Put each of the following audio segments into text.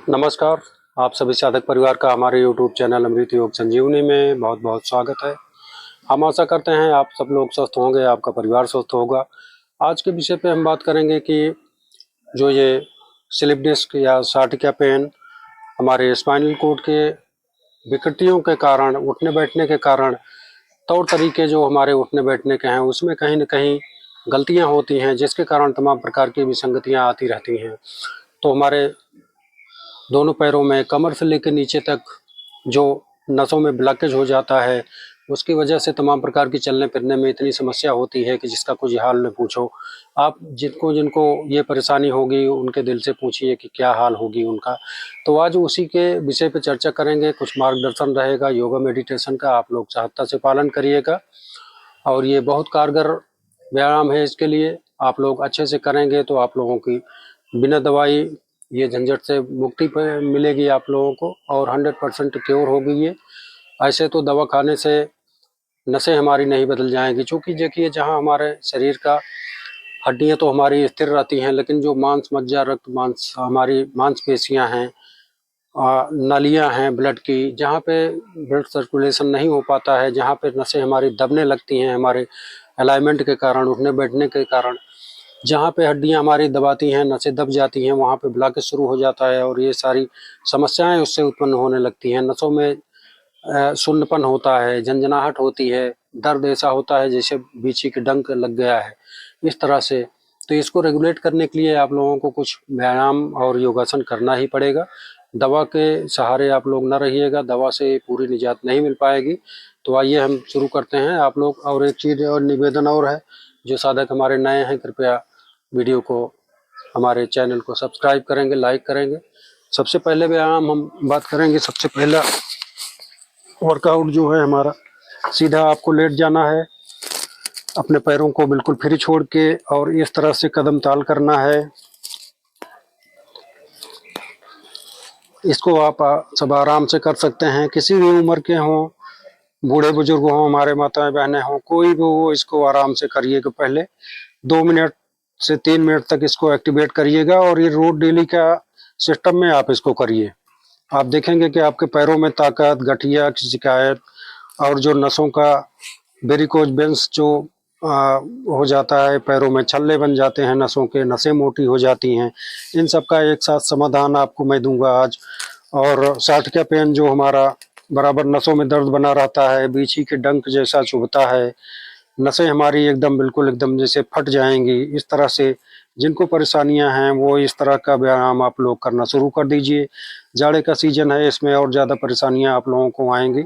नमस्कार। आप सभी साधक परिवार का हमारे YouTube चैनल अमृत योग संजीवनी में बहुत बहुत स्वागत है। हम आशा करते हैं आप सब लोग स्वस्थ होंगे, आपका परिवार स्वस्थ होगा। आज के विषय पे हम बात करेंगे कि जो ये स्लिप डिस्क या साटिका पेन हमारे स्पाइनल कोड के विकृतियों के कारण, उठने बैठने के कारण, तौर तरीके जो हमारे उठने बैठने के हैं उसमें कहीं न कहीं गलतियाँ होती हैं, जिसके कारण तमाम प्रकार की विसंगतियाँ आती रहती हैं। तो हमारे दोनों पैरों में कमर से लेकर नीचे तक जो नसों में ब्लॉकेज हो जाता है, उसकी वजह से तमाम प्रकार की चलने फिरने में इतनी समस्या होती है कि जिसका कुछ हाल न पूछो। आप जिनको जिनको ये परेशानी होगी उनके दिल से पूछिए कि क्या हाल होगी उनका। तो आज उसी के विषय पे चर्चा करेंगे, कुछ मार्गदर्शन रहेगा योगा मेडिटेशन का, आप लोग सावधानता से पालन करिएगा और ये बहुत कारगर व्यायाम है। इसके लिए आप लोग अच्छे से करेंगे तो आप लोगों की बिना दवाई ये झंझट से मुक्ति मिलेगी आप लोगों को और 100% क्योर होगी ये। ऐसे तो दवा खाने से नसें हमारी नहीं बदल जाएंगी, क्योंकि देखिए जहाँ हमारे शरीर का हड्डियाँ तो हमारी स्थिर रहती हैं, लेकिन जो मांस मज्जा रक्त मांस हमारी मांसपेशियाँ हैं, नालियाँ हैं ब्लड की, जहाँ पे ब्लड सर्कुलेशन नहीं हो पाता है, जहाँ पे नसें हमारी दबने लगती हैं हमारे अलाइनमेंट के कारण, उठने बैठने के कारण, जहाँ पे हड्डियाँ हमारी दबाती हैं, नसें दब जाती हैं, वहाँ पे ब्लॉकेज शुरू हो जाता है और ये सारी समस्याएं उससे उत्पन्न होने लगती हैं। नसों में सुन्नपन होता है, झंझनाहट होती है, दर्द ऐसा होता है जैसे बीची की डंक लग गया है, इस तरह से। तो इसको रेगुलेट करने के लिए आप लोगों को कुछ व्यायाम और योगासन करना ही पड़ेगा। दवा के सहारे आप लोग न रहिएगा, दवा से पूरी निजात नहीं मिल पाएगी। तो आइए हम शुरू करते हैं आप लोग। और एक चीज़ और निवेदन और है, जो साधक हमारे नए हैं कृपया वीडियो को, हमारे चैनल को सब्सक्राइब करेंगे, लाइक करेंगे। सबसे पहले व्यायाम हम बात करेंगे, सबसे पहला वर्कआउट जो है हमारा, सीधा आपको लेट जाना है, अपने पैरों को बिल्कुल फ्री छोड़ के और इस तरह से कदम ताल करना है। इसको आप सब आराम से कर सकते हैं, किसी भी उम्र के हों, बूढ़े बुजुर्ग हों, हमारे माताएं बहनें हों, कोई भी हो, इसको आराम से करिएगा। पहले 2 मिनट से 3 मिनट तक इसको एक्टिवेट करिएगा और ये रोज डेली का सिस्टम में आप इसको करिए। आप देखेंगे कि आपके पैरों में ताकत, गठिया की शिकायत और जो नसों का वेरिकोज वेन्स जो हो जाता है, पैरों में छल्ले बन जाते हैं नसों के, नसें मोटी हो जाती हैं, इन सब का एक साथ समाधान आपको मैं दूंगा आज। और साटिका पेन जो हमारा बराबर नसों में दर्द बना रहता है, बीछी के डंक जैसा चुभता है, नसें हमारी एकदम बिल्कुल एकदम जैसे फट जाएंगी, इस तरह से जिनको परेशानियां हैं वो इस तरह का व्यायाम आप लोग करना शुरू कर दीजिए। जाड़े का सीजन है, इसमें और ज़्यादा परेशानियां आप लोगों को आएंगी।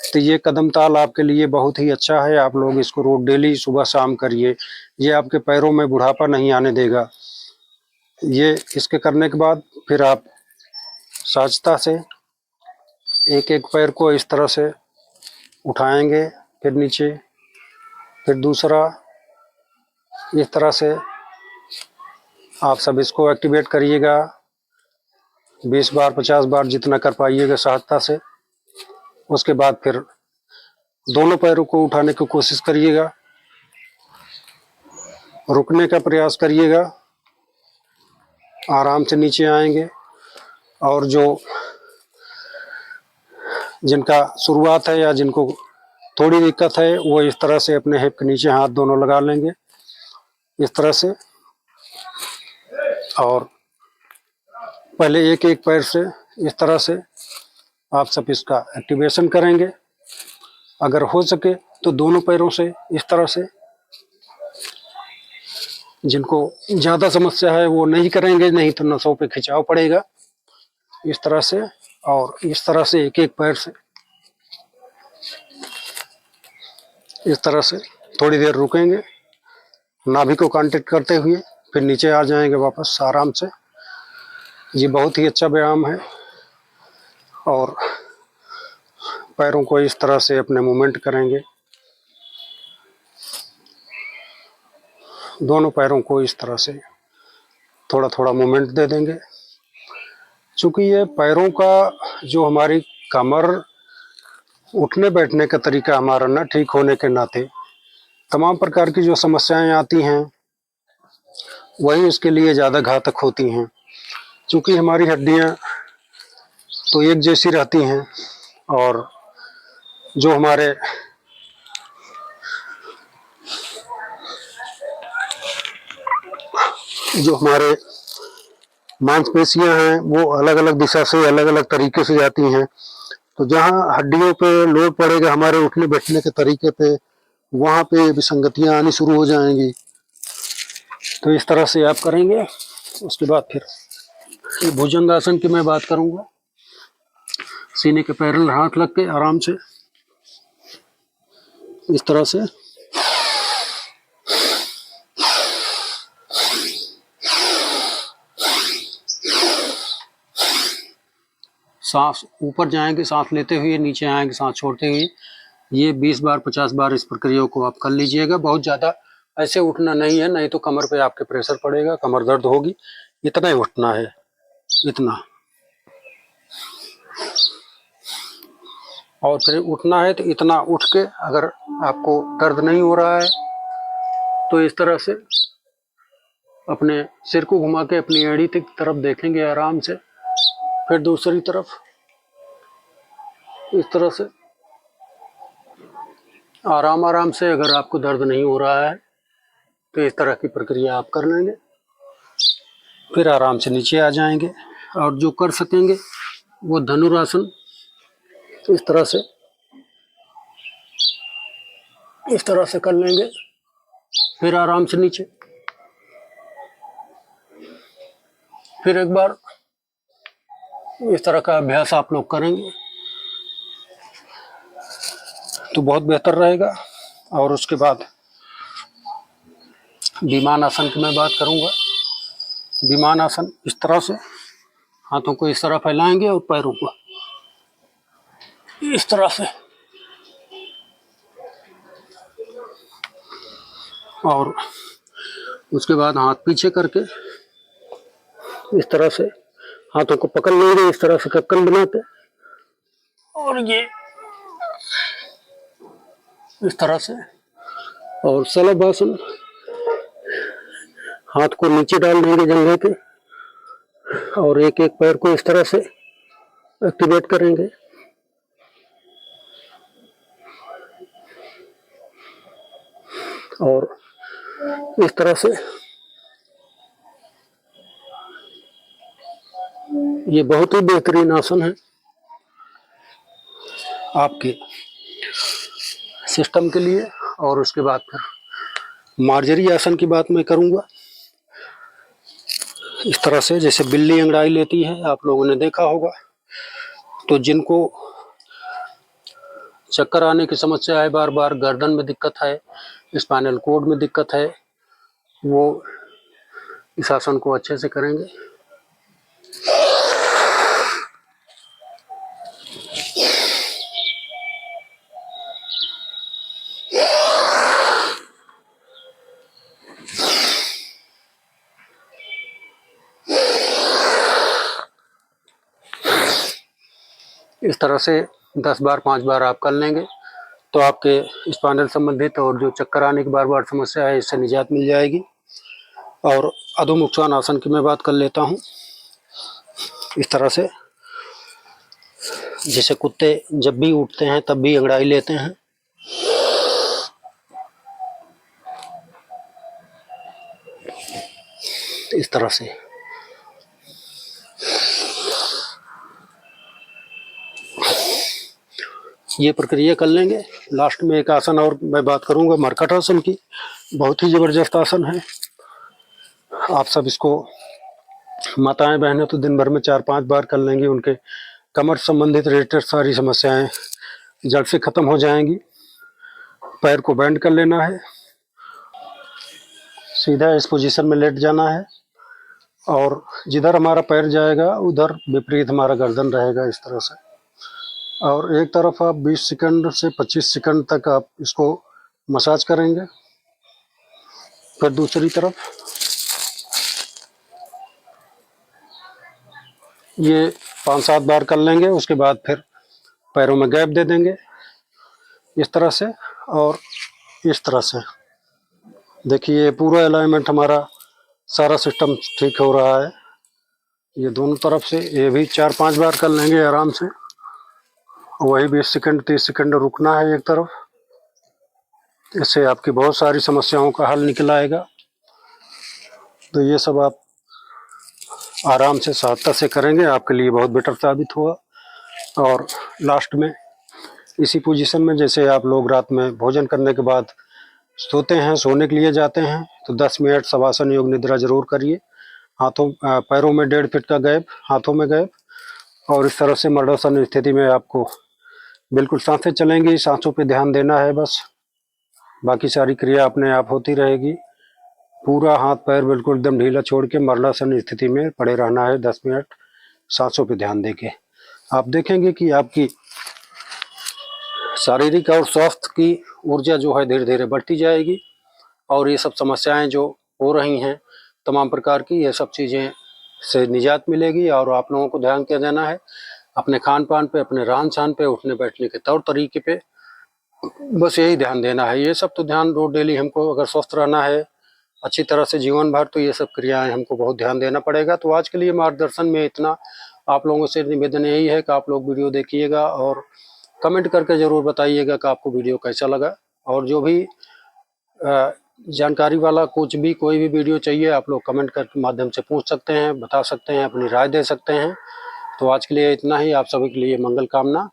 तो ये कदम ताल आपके लिए बहुत ही अच्छा है, आप लोग इसको रोज डेली सुबह शाम करिए। ये आपके पैरों में बुढ़ापा नहीं आने देगा। ये इसके करने के बाद फिर आप सहजता से एक एक पैर को इस तरह से उठाएंगे, फिर नीचे, फिर दूसरा, इस तरह से आप सब इसको एक्टिवेट करिएगा 20 बार 50 बार जितना कर पाइएगा सहजता से। उसके बाद फिर दोनों पैरों को उठाने की कोशिश करिएगा, रुकने का प्रयास करिएगा, आराम से नीचे आएंगे। और जो जिनका शुरुआत है या जिनको थोड़ी दिक्कत है वो इस तरह से अपने हिप के नीचे हाथ दोनों लगा लेंगे इस तरह से, और पहले एक एक पैर से इस तरह से आप सब इसका एक्टिवेशन करेंगे। अगर हो सके तो दोनों पैरों से इस तरह से। जिनको ज़्यादा समस्या है वो नहीं करेंगे, नहीं तो नसों पे खिंचाव पड़ेगा, इस तरह से। और इस तरह से एक एक पैर से इस तरह से थोड़ी देर रुकेंगे, नाभि को कांटेक्ट करते हुए, फिर नीचे आ जाएंगे वापस आराम से। ये बहुत ही अच्छा व्यायाम है। और पैरों को इस तरह से अपने मूवमेंट करेंगे, दोनों पैरों को इस तरह से थोड़ा थोड़ा मूवमेंट दे देंगे। चूँकि ये पैरों का जो हमारी कमर, उठने बैठने का तरीका हमारा ना ठीक होने के नाते तमाम प्रकार की जो समस्याएं आती हैं वही उसके लिए ज़्यादा घातक होती हैं। चूँकि हमारी हड्डियाँ तो एक जैसी रहती हैं, और जो हमारे मांसपेशियां हैं वो अलग अलग दिशा से अलग अलग तरीके से जाती हैं। तो जहाँ हड्डियों पे लोड पड़ेगा हमारे उठने बैठने के तरीके पे, वहाँ पे विसंगतियाँ आनी शुरू हो जाएंगी। तो इस तरह से आप करेंगे। उसके बाद फिर भुजंगासन की मैं बात करूंगा। सीने के पैरेलल हाथ लग के आराम से इस तरह से सांस ऊपर जाएंगे, सांस लेते हुए नीचे आएंगे, सांस छोड़ते हुए। ये 20 बार 50 बार इस प्रक्रिया को आप कर लीजिएगा। बहुत ज़्यादा ऐसे उठना नहीं है, नहीं तो कमर पे आपके प्रेशर पड़ेगा, कमर दर्द होगी। इतना ही उठना है, इतना। और फिर उठना है तो इतना उठ के, अगर आपको दर्द नहीं हो रहा है तो इस तरह से अपने सिर को घुमा के अपनी एड़ी की तरफ देखेंगे आराम से। फिर दूसरी तरफ इस तरह से आराम आराम से। अगर आपको दर्द नहीं हो रहा है तो इस तरह की प्रक्रिया आप कर लेंगे। फिर आराम से नीचे आ जाएंगे। और जो कर सकेंगे वो धनुरासन इस तरह से कर लेंगे। फिर आराम से नीचे। फिर एक बार इस तरह का अभ्यास आप लोग करेंगे तो बहुत बेहतर रहेगा। और उसके बाद विमान आसन की मैं बात करूंगा। विमान आसन इस तरह से हाथों को इस तरह फैलाएंगे और पैरों को इस तरह से, और उसके बाद हाथ पीछे करके इस तरह से हाथों को पकड़ लेंगे, इस तरह से कक्कन बनाते। और ये इस तरह से। और शलभासन, हाथ को नीचे डाल देंगे जंघे पे और एक एक पैर को इस तरह से एक्टिवेट करेंगे। और इस तरह से ये बहुत ही बेहतरीन आसन है आपके सिस्टम के लिए। और उसके बाद फिर मार्जरी आसन की बात मैं करूंगा। इस तरह से जैसे बिल्ली अंगड़ाई लेती है, आप लोगों ने देखा होगा। तो जिनको चक्कर आने की समस्या है, बार बार गर्दन में दिक्कत है, स्पाइनल कोड में दिक्कत है, वो इस आसन को अच्छे से करेंगे। इस तरह से 10 बार 5 बार आप कर लेंगे तो आपके स्पाइनल संबंधित और जो चक्कर आने की बार बार समस्या है, इससे निजात मिल जाएगी। और अधोमुखासन आसन की मैं बात कर लेता हूँ। इस तरह से जैसे कुत्ते जब भी उठते हैं तब भी अंगड़ाई लेते हैं। इस तरह से ये प्रक्रिया कर लेंगे। लास्ट में एक आसन और मैं बात करूंगा, मरकट आसन की। बहुत ही जबरदस्त आसन है। आप सब इसको, माताएं बहनें तो दिन भर में 4-5 बार कर लेंगी। उनके कमर संबंधित रिलेटेड सारी समस्याएं जड़ से खत्म हो जाएंगी। पैर को बेंड कर लेना है, सीधा इस पोजीशन में लेट जाना है और जिधर हमारा पैर जाएगा उधर विपरीत हमारा गर्दन रहेगा, इस तरह से। और एक तरफ आप 20 सेकंड से 25 सेकंड तक आप इसको मसाज करेंगे। फिर दूसरी तरफ ये 5-7 बार कर लेंगे। उसके बाद फिर पैरों में गैप दे देंगे इस तरह से और इस तरह से। देखिए पूरा अलाइनमेंट हमारा सारा सिस्टम ठीक हो रहा है। ये दोनों तरफ से, ये भी 4-5 बार कर लेंगे आराम से। वही 20 सेकंड 30 सेकंड रुकना है एक तरफ। इससे आपकी बहुत सारी समस्याओं का हल निकल आएगा। तो ये सब आप आराम से सावधानी से करेंगे, आपके लिए बहुत बेटर साबित होगा। और लास्ट में इसी पोजीशन में, जैसे आप लोग रात में भोजन करने के बाद सोते हैं, सोने के लिए जाते हैं, तो 10 मिनट शवासन योग निद्रा जरूर करिए। हाथों पैरों में 1.5 फीट का गैप, हाथों में गैप, और इस तरह से मर्दासन स्थिति में आपको बिल्कुल सांसें चलेंगी, सांसों पे ध्यान देना है बस। बाकी सारी क्रिया अपने आप होती रहेगी। पूरा हाथ पैर बिल्कुल एकदम ढीला छोड़ के मर्दासन स्थिति में पड़े रहना है 10 मिनट, सांसों पे ध्यान देके। आप देखेंगे कि आपकी शारीरिक और स्वास्थ्य की ऊर्जा जो है धीरे धीरे बढ़ती जाएगी, और ये सब समस्याएं जो हो रही हैं तमाम प्रकार की, ये सब चीज़ें से निजात मिलेगी। और आप लोगों को ध्यान क्या देना है, अपने खान पान पे, अपने रहन सहन पे, उठने बैठने के तौर तरीके पे, बस यही ध्यान देना है। ये सब तो ध्यान रोज डेली हमको, अगर स्वस्थ रहना है अच्छी तरह से जीवन भर, तो ये सब क्रियाएं हमको बहुत ध्यान देना पड़ेगा। तो आज के लिए मार्गदर्शन में इतना। आप लोगों से निवेदन यही है कि आप लोग वीडियो देखिएगा और कमेंट करके ज़रूर बताइएगा कि आपको वीडियो कैसा लगा। और जो भी जानकारी वाला कुछ भी कोई भी वीडियो चाहिए, आप लोग कमेंट के माध्यम से पूछ सकते हैं, बता सकते हैं, अपनी राय दे सकते हैं। तो आज के लिए इतना ही। आप सभी के लिए मंगल कामना।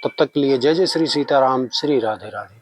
तब तक के लिए जय जय श्री सीताराम, श्री राधे राधे।